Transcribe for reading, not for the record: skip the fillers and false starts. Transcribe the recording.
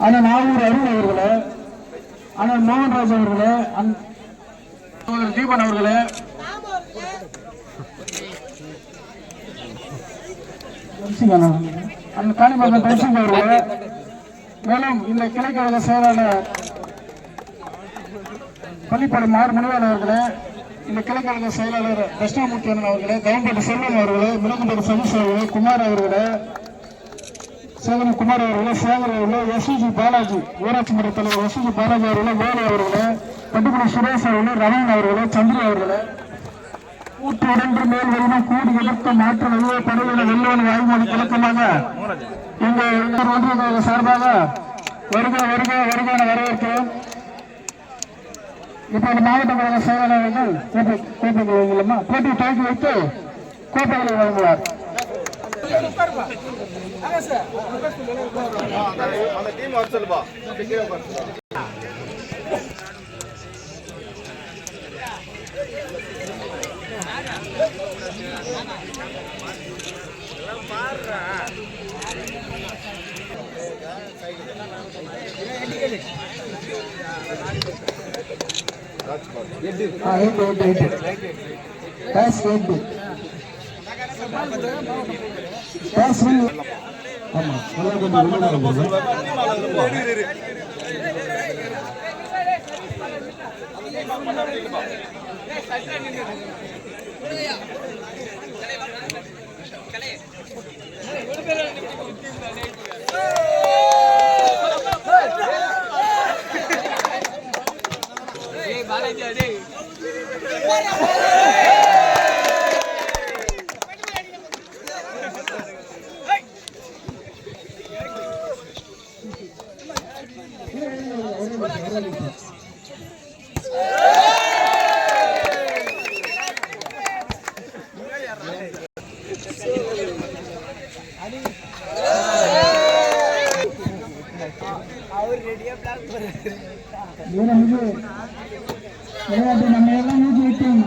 அண்ணன் நாகூர் அருள் அவர்களே, அண்ணன் மோகன்ராஜ் அவர்களே, தீபன் அவர்களே, அண்ணன் காணிமகன் தரிசிங் அவர்களே, மேலும் இந்த கிளைக்கழக செயலாளர் பள்ளிப்பாடு மார் முனிவான் அவர்களே, இந்த கிளைக்கழக செயலாளர் தட்சிணாமூர்த்தி அண்ணன் அவர்களே, கவம்பேட்டு செல்வம் அவர்களே, மிளகும்பேட்டு சதீஷ் அவர்களே, குமார் அவர்களே, சேகரம் குமார் அவர்களே, சேகர் அவர்களே, எஸ்ஜி பாலாஜி ஊராட்சி மன்ற தலைவர் எஸ்ஜி பாலாஜி அவர்களே, வேலு அவர்களே, பட்டுக்குடி சுரேஷ் அவர்களே, ரமணன் அவர்களே, சந்திரி அவர்களே, கூட்டு உடன்று மேல் வெள்ளம் கூடி எதிர்க்க மாற்ற வெளியே பணிகளை வெள்ளவன் வாய்மொழி கலக்கமாக எங்கள் ஒன்றிய சார்பாக வருக வருக வருக என வரவேற்கிறோம். இப்போது மாவட்ட கழக செயலாளர்கள் கோப்பைகளை போட்டி துவக்கி வைத்து கோப்பைகளை வழங்குவார். அந்த டீம் வர சொல்லுப்பா. நம்ம எல்லாம் ஊற்றி விட்டோம்.